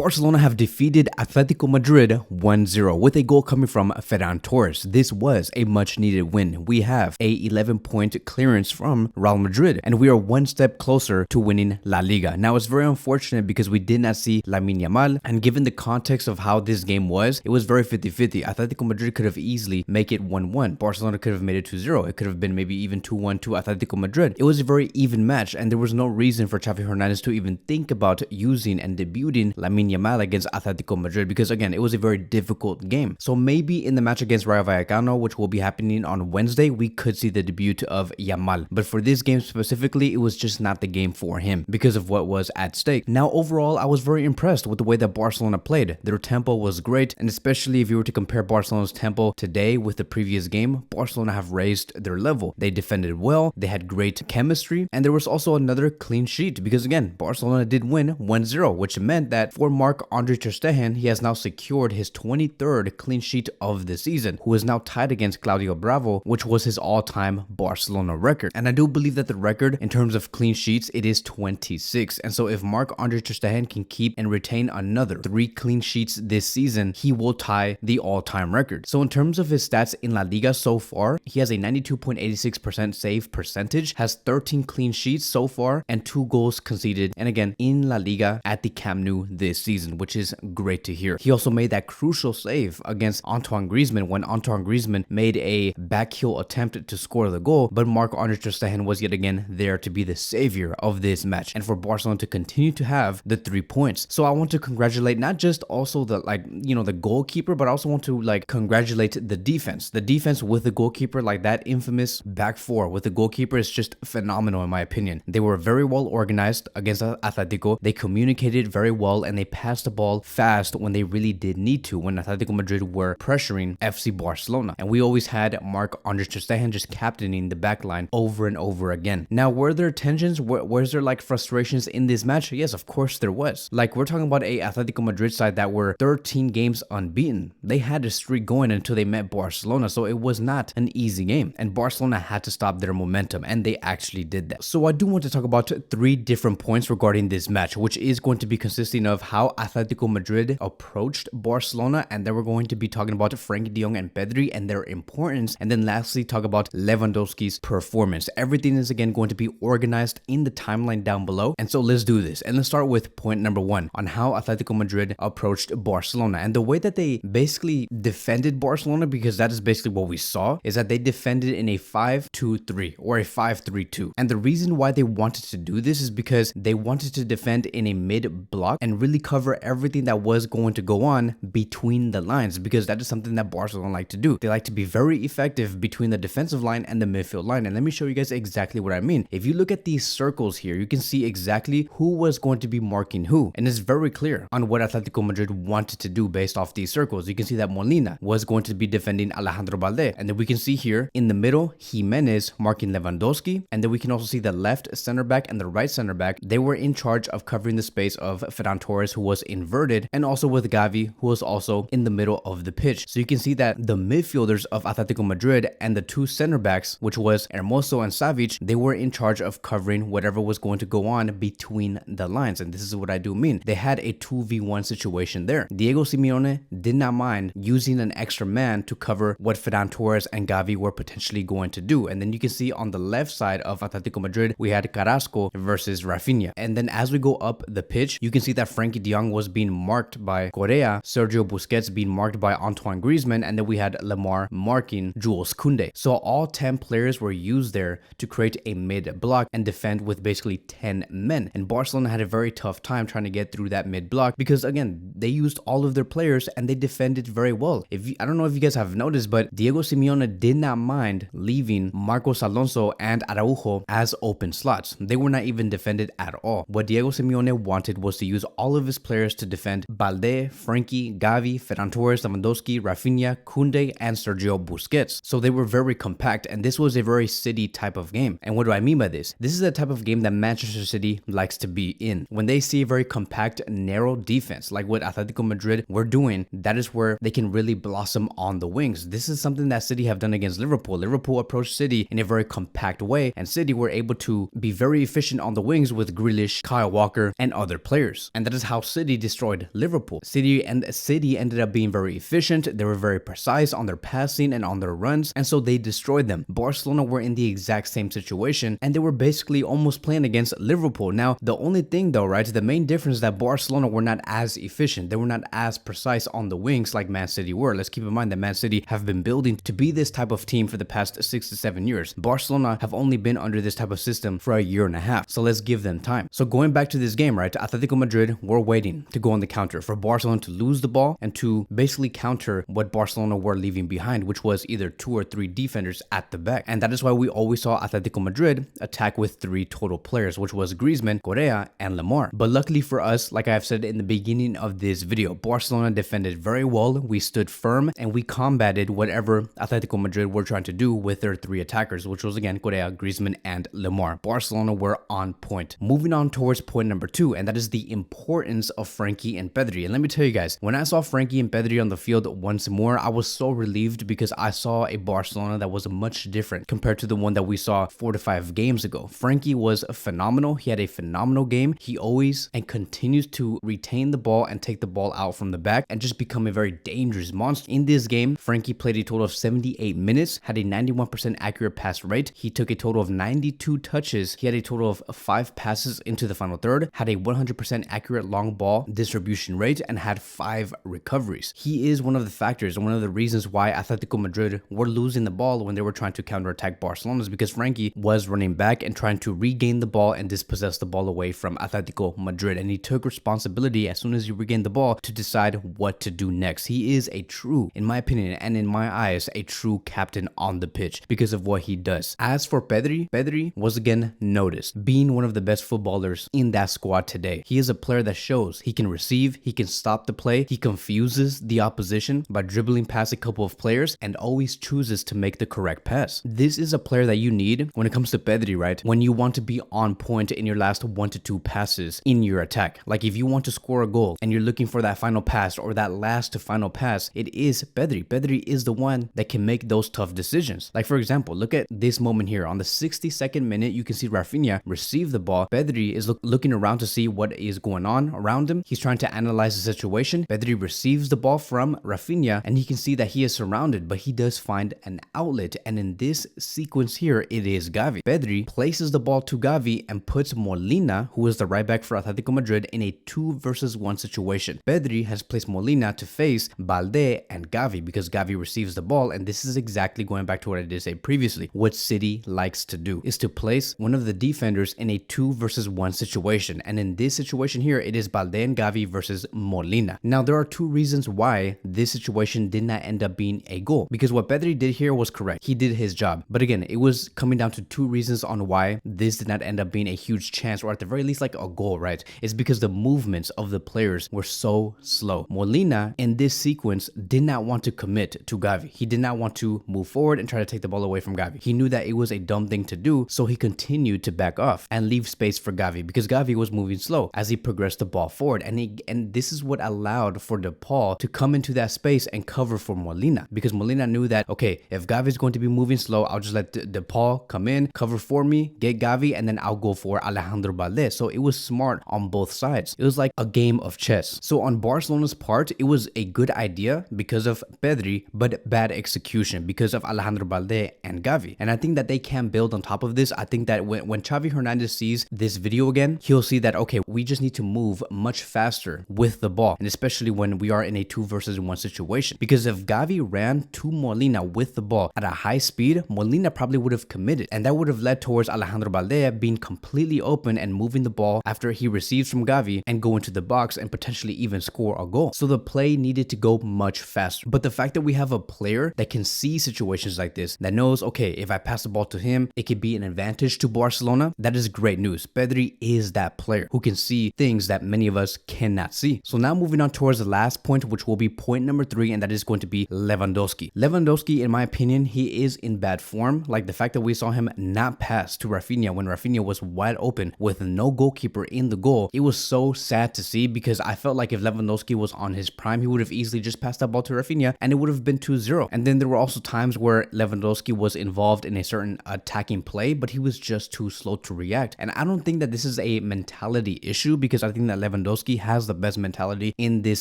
Barcelona have defeated Atletico Madrid 1-0 with a goal coming from Ferran Torres. This was a much needed win. We have a 11-point clearance from Real Madrid and we are one step closer to winning La Liga. Now it's very unfortunate because we did not see Lamine Yamal, and given the context of how this game was, it was very 50-50. Atletico Madrid could have easily made it 1-1. Barcelona could have made it 2-0. It could have been maybe even 2-1 to Atletico Madrid. It was a very even match and there was no reason for Xavi Hernandez to even think about using and debuting Lamine Yamal against Atletico Madrid because again, it was a very difficult game. So maybe in the match against Rayo Vallecano, which will be happening on Wednesday, we could see the debut of Yamal. But for this game specifically, it was just not the game for him because of what was at stake. Now overall, I was very impressed with the way that Barcelona played. Their tempo was great, and especially if you were to compare Barcelona's tempo today with the previous game, Barcelona have raised their level. They defended well, they had great chemistry, and there was also another clean sheet because again, Barcelona did win 1-0, which meant that for Marc-Andre ter Stegen, he has now secured his 23rd clean sheet of the season, who is now tied against Claudio Bravo, which was his all-time Barcelona record. And I do believe that the record in terms of clean sheets, it is 26. And so if Marc-Andre ter Stegen can keep and retain another 3 clean sheets this season, he will tie the all-time record. So in terms of his stats in La Liga so far, he has a 92.86% save percentage, has 13 clean sheets so far, and 2 goals conceded. And again, in La Liga at the Camp Nou this season, which is great to hear. He also made that crucial save against Antoine Griezmann when Antoine Griezmann made a backheel attempt to score the goal, but Marc-Andre ter Stegen was yet again there to be the savior of this match and for Barcelona to continue to have the 3 points. So I want to congratulate not just also the the goalkeeper, but I also want to congratulate the defense. The defense with the goalkeeper, like that infamous back four with the goalkeeper, is just phenomenal in my opinion. They were very well organized against Atletico. They communicated very well and they passed the ball fast when they really did need to, when Atletico Madrid were pressuring FC Barcelona. And we always had Marc-Andre ter Stegen just captaining the back line over and over again. Now, were there tensions? Was there frustrations in this match? Yes, of course there was. We're talking about a Atletico Madrid side that were 13 games unbeaten. They had a streak going until they met Barcelona, so it was not an easy game. And Barcelona had to stop their momentum, and they actually did that. So I do want to talk about 3 different points regarding this match, which is going to be consisting of how Atletico Madrid approached Barcelona, and then we're going to be talking about Frenkie de Jong and Pedri and their importance, and then lastly talk about Lewandowski's performance. Everything is again going to be organized in the timeline down below, and so let's do this. And let's start with point number 1 on how Atletico Madrid approached Barcelona, and the way that they basically defended Barcelona, because that is basically what we saw, is that they defended in a 5-2-3 or a 5-3-2. And the reason why they wanted to do this is because they wanted to defend in a mid block and really cover everything that was going to go on between the lines, because that is something that Barcelona like to do. They like to be very effective between the defensive line and the midfield line. And let me show you guys exactly what I mean. If you look at these circles here, you can see exactly who was going to be marking who, and it's very clear on what Atletico Madrid wanted to do based off these circles. You can see that Molina was going to be defending Alejandro Balde, and then we can see here in the middle Jimenez marking Lewandowski, and then we can also see the left center back and the right center back. They were in charge of covering the space of Ferran Torres, who was inverted, and also with Gavi, who was also in the middle of the pitch. So you can see that the midfielders of Atletico Madrid and the 2 center backs, which was Hermoso and Savic, they were in charge of covering whatever was going to go on between the lines. And this is what I do mean. They had a 2v1 situation there. Diego Simeone did not mind using an extra man to cover what Ferran Torres and Gavi were potentially going to do. And then you can see on the left side of Atletico Madrid, we had Carrasco versus Rafinha. And then as we go up the pitch, you can see that Frenkie de Jong was being marked by Correa, Sergio Busquets being marked by Antoine Griezmann, and then we had Lemar marking Jules Koundé. So all 10 players were used there to create a mid block and defend with basically 10 men. And Barcelona had a very tough time trying to get through that mid block because again, they used all of their players and they defended very well. I don't know if you guys have noticed, but Diego Simeone did not mind leaving Marcos Alonso and Araujo as open slots. They were not even defended at all. What Diego Simeone wanted was to use all of his players to defend Balde, Frenkie, Gavi, Ferran Torres, Lewandowski, Rafinha, Koundé, and Sergio Busquets. So they were very compact, and this was a very City type of game. And what do I mean by this? This is the type of game that Manchester City likes to be in. When they see a very compact, narrow defense, like what Atletico Madrid were doing, that is where they can really blossom on the wings. This is something that City have done against Liverpool. Liverpool approached City in a very compact way, and City were able to be very efficient on the wings with Grealish, Kyle Walker, and other players. And that is how City destroyed Liverpool. City ended up being very efficient. They were very precise on their passing and on their runs, and so they destroyed them. Barcelona were in the exact same situation, and they were basically almost playing against Liverpool. Now, the only thing though, right, the main difference is that Barcelona were not as efficient. They were not as precise on the wings like Man City were. Let's keep in mind that Man City have been building to be this type of team for the past 6 to 7 years. Barcelona have only been under this type of system for a year and a half, so let's give them time. So going back to this game, right, Atletico Madrid were waiting to go on the counter for Barcelona to lose the ball and to basically counter what Barcelona were leaving behind, which was either 2 or 3 defenders at the back. And that is why we always saw Atletico Madrid attack with 3 total players, which was Griezmann, Correa, and Lemar. But luckily for us, like I've said in the beginning of this video, Barcelona defended very well. We stood firm and we combated whatever Atletico Madrid were trying to do with their 3 attackers, which was again Correa, Griezmann, and Lemar. Barcelona were on point. Moving on towards point number 2, and that is the importance of Frenkie and Pedri. And let me tell you guys, when I saw Frenkie and Pedri on the field once more, I was so relieved because I saw a Barcelona that was much different compared to the one that we saw 4 to 5 games ago. Frenkie was phenomenal. He had a phenomenal game. He always and continues to retain the ball and take the ball out from the back and just become a very dangerous monster. In this game, Frenkie played a total of 78 minutes, had a 91% accurate pass rate. He took a total of 92 touches. He had a total of 5 passes into the final third, had a 100% accurate long ball distribution rate, and had 5 recoveries. He is one of the factors and one of the reasons why Atletico Madrid were losing the ball when they were trying to counterattack Barcelona, is because Frenkie was running back and trying to regain the ball and dispossess the ball away from Atletico Madrid. And he took responsibility as soon as he regained the ball to decide what to do next. He is a true, in my opinion and in my eyes, a true captain on the pitch because of what he does. As for Pedri, Pedri was again noticed, being one of the best footballers in that squad today. He is a player that shows he can receive, he can stop the play, he confuses the opposition by dribbling past a couple of players and always chooses to make the correct pass. This is a player that you need when it comes to Pedri, right? When you want to be on point in your last 1 to 2 passes in your attack. Like if you want to score a goal and you're looking for that final pass or that last to final pass, it is Pedri. Pedri is the one that can make those tough decisions. Like for example, look at this moment here. On the 62nd minute, you can see Rafinha receive the ball. Pedri is looking around to see what is going on around him. He's trying to analyze the situation. Pedri receives the ball from Rafinha and he can see that he is surrounded, but he does find an outlet. And in this sequence here, it is Gavi. Pedri places the ball to Gavi and puts Molina, who is the right back for Atletico Madrid, in a 2 versus 1 situation. Pedri has placed Molina to face Balde and Gavi because Gavi receives the ball, and this is exactly going back to what I did say previously. What City likes to do is to place one of the defenders in a 2 versus 1 situation, and in this situation here, it is Balde and Gavi versus Molina. Now, there are 2 reasons why this situation did not end up being a goal, because what Pedri did here was correct. He did his job, but again, it was coming down to 2 reasons on why this did not end up being a huge chance, or at the very least like a goal, right? It's because the movements of the players were so slow. Molina in this sequence did not want to commit to Gavi. He did not want to move forward and try to take the ball away from Gavi. He knew that it was a dumb thing to do, so he continued to back off and leave space for Gavi because Gavi was moving slow as he progressed the ball forward. And this is what allowed for DePaul to come into that space and cover for Molina, because Molina knew that, okay, if Gavi is going to be moving slow, I'll just let DePaul come in, cover for me, get Gavi, and then I'll go for Alejandro Balde. So it was smart on both sides. It was like a game of chess. So on Barcelona's part, it was a good idea because of Pedri, but bad execution because of Alejandro Balde and Gavi. And I think that they can build on top of this. I think that when Xavi Hernandez sees this video again, he'll see that, okay, we just need to move much faster with the ball, and especially when we are in a 2 versus 1 situation. Because if Gavi ran to Molina with the ball at a high speed, Molina probably would have committed, and that would have led towards Alejandro Balde being completely open and moving the ball after he receives from Gavi and go into the box and potentially even score a goal. So the play needed to go much faster. But the fact that we have a player that can see situations like this, that knows, okay, if I pass the ball to him, it could be an advantage to Barcelona, that is great news. Pedri is that player who can see things that many of us cannot see. So now moving on towards the last point, which will be point number 3, and that is going to be Lewandowski. Lewandowski, in my opinion, he is in bad form. Like the fact that we saw him not pass to Rafinha when Rafinha was wide open with no goalkeeper in the goal, it was so sad to see, because I felt like if Lewandowski was on his prime, he would have easily just passed that ball to Rafinha and it would have been 2-0. And then there were also times where Lewandowski was involved in a certain attacking play, but he was just too slow to react. And I don't think that this is a mentality issue, because I think that Lewandowski Lewandowski has the best mentality in this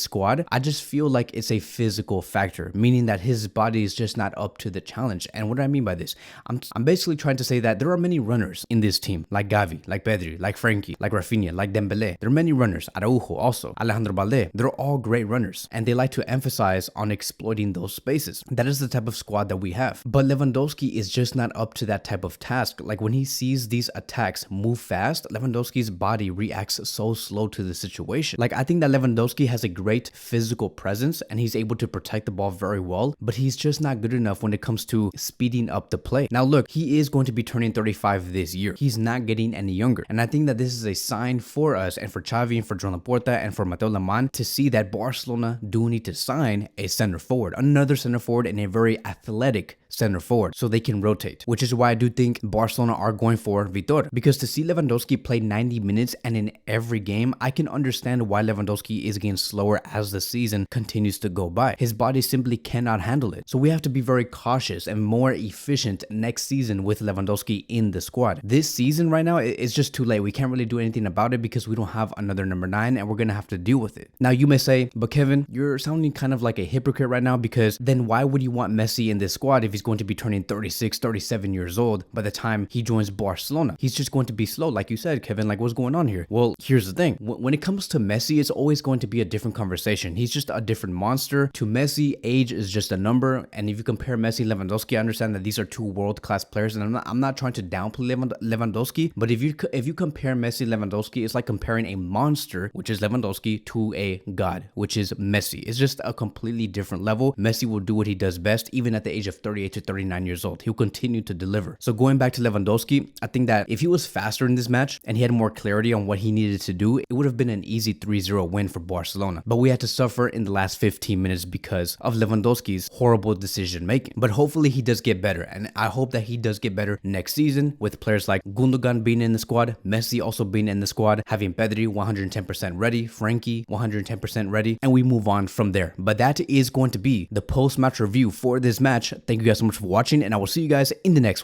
squad. I just feel like it's a physical factor, meaning that his body is just not up to the challenge. And what do I mean by this? I'm basically trying to say that there are many runners in this team, like Gavi, like Pedri, like Frenkie, like Rafinha, like Dembele. There are many runners. Araujo also, Alejandro Balde. They're all great runners, and they like to emphasize on exploiting those spaces. That is the type of squad that we have. But Lewandowski is just not up to that type of task. Like when he sees these attacks move fast, Lewandowski's body reacts so slow to the situation. Like I think that Lewandowski has a great physical presence and he's able to protect the ball very well, but he's just not good enough when it comes to speeding up the play. Now look, he is going to be turning 35 this year. He's not getting any younger. And I think that this is a sign for us and for Xavi and for Joan Laporta and for Mateo Lemán to see that Barcelona do need to sign a center forward, another center forward, and a very athletic center forward so they can rotate, which is why I do think Barcelona are going for Vitor, because to see Lewandowski play 90 minutes and in every game, I can understand why Lewandowski is getting slower as the season continues to go by. His body simply cannot handle it. So we have to be very cautious and more efficient next season with Lewandowski in the squad. This season right now, it's just too late. We can't really do anything about it because we don't have another number 9 and we're going to have to deal with it. Now you may say, but Kevin, you're sounding kind of like a hypocrite right now, because then why would you want Messi in this squad if he's going to be turning 36, 37 years old by the time he joins Barcelona? He's just going to be slow, like you said, Kevin. Like, what's going on here? Well, here's the thing. When it comes to Messi, it's always going to be a different conversation. He's just a different monster. To Messi, age is just a number. And if you compare Messi and Lewandowski, I understand that these are two world-class players, and I'm not trying to downplay Lewandowski, but if you compare Messi and Lewandowski, it's like comparing a monster, which is Lewandowski, to a god, which is Messi. It's just a completely different level. Messi will do what he does best, even at the age of 38 to 39 years old. He'll continue to deliver. So going back to Lewandowski, I think that if he was faster in this match and he had more clarity on what he needed to do, it would have been an easy 3-0 win for Barcelona. But we had to suffer in the last 15 minutes because of Lewandowski's horrible decision making. But hopefully he does get better, and I hope that he does get better next season with players like Gundogan being in the squad, Messi also being in the squad, having Pedri 110% ready, Frenkie 110% ready, and we move on from there. But that is going to be the post-match review for this match. Thank you guys so much for watching, and I will see you guys in the next one.